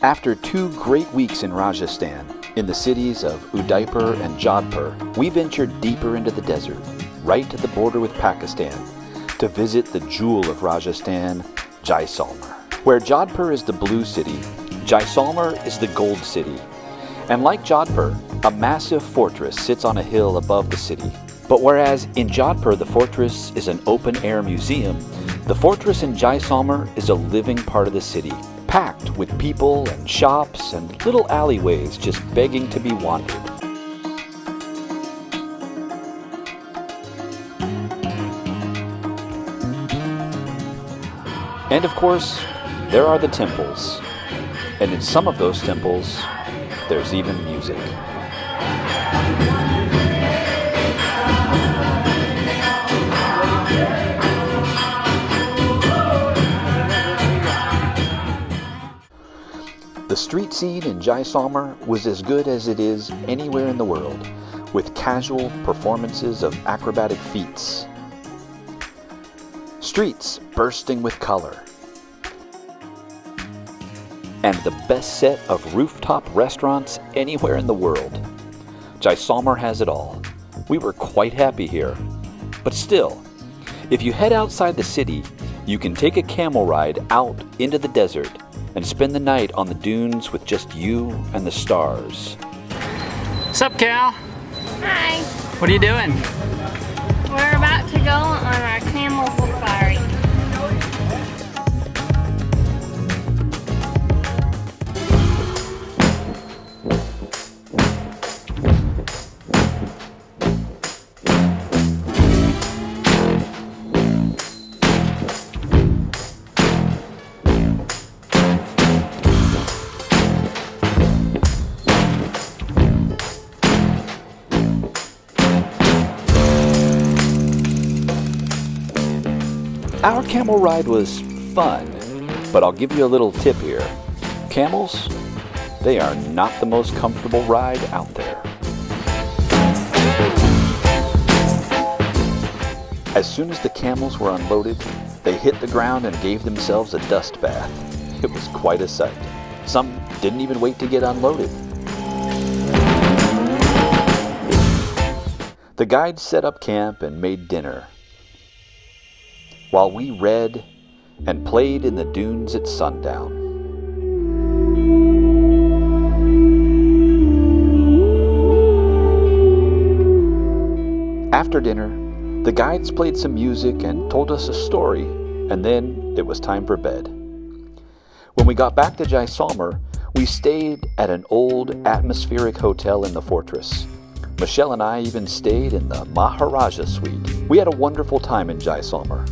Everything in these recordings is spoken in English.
After 2 great weeks in Rajasthan, in the cities of Udaipur and Jaipur, we ventured deeper into the desert, right to the border with Pakistan, to visit the jewel of Rajasthan, Jaisalmer. Where Jaipur is the blue city, Jaisalmer is the gold city. And like Jaipur, a massive fortress sits on a hill above the city. But whereas in Jaipur the fortress is an open-air museum, the fortress in Jaisalmer is a living part of the city, packed with people and shops and little alleyways just begging to be wandered. And of course, there are the temples. And in some of those temples, there's even music. The street scene in Jaisalmer was as good as it is anywhere in the world, with casual performances of acrobatic feats. Streets bursting with color. And the best set of rooftop restaurants anywhere in the world. Jaisalmer has it all. We were quite happy here. But still, if you head outside the city, you can take a camel ride out into the desert and spend the night on the dunes with just you and the stars. Sup, Cal? Hi. What are you doing? We're about to go on our camel safari. Our camel ride was fun, but I'll give you a little tip here. Camels, they are not the most comfortable ride out there. As soon as the camels were unloaded, they hit the ground and gave themselves a dust bath. It was quite a sight. Some didn't even wait to get unloaded. The guides set up camp and made dinner, while we read and played in the dunes at sundown. After dinner, the guides played some music and told us a story, and then it was time for bed. When we got back to Jaisalmer, we stayed at an old atmospheric hotel in the fortress. Michelle and I even stayed in the Maharaja suite. We had a wonderful time in Jaisalmer.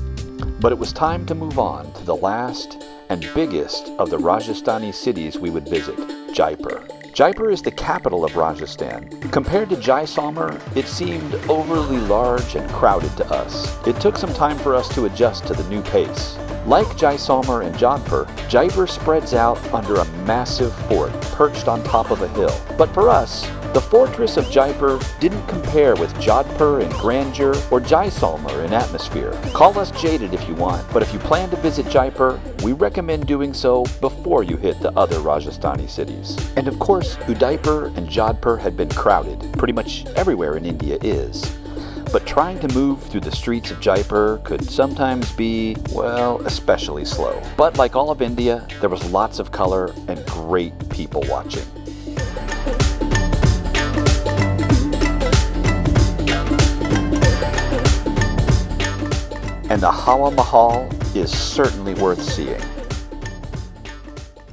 But it was time to move on to the last and biggest of the Rajasthani cities we would visit, Jaipur. Jaipur is the capital of Rajasthan. Compared to Jaisalmer, it seemed overly large and crowded to us. It took some time for us to adjust to the new pace. Like Jaisalmer and Jaipur, Jaipur spreads out under a massive fort perched on top of a hill. But for us, the fortress of Jaipur didn't compare with Jaipur in grandeur or Jaisalmer in atmosphere. Call us jaded if you want, but if you plan to visit Jaipur, we recommend doing so before you hit the other Rajasthani cities. And of course, Udaipur and Jaipur had been crowded. Pretty much everywhere in India is. But trying to move through the streets of Jaipur could sometimes be, well, especially slow. But like all of India, there was lots of color and great people watching. And the Hawa Mahal is certainly worth seeing.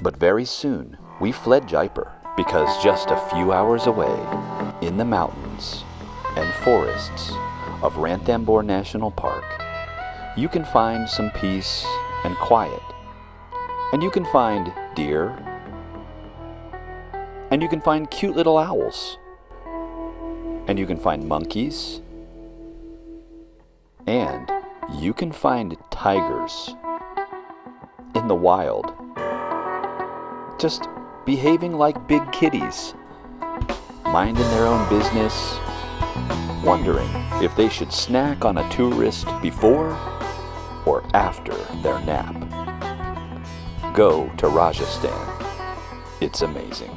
But very soon, we fled Jaipur, because just a few hours away, in the mountains and forests of Ranthambore National Park, you can find some peace and quiet. And you can find deer, and you can find cute little owls, and you can find monkeys, and you can find tigers in the wild, just behaving like big kitties, minding their own business, wondering if they should snack on a tourist before or after their nap. Go to Rajasthan. It's amazing.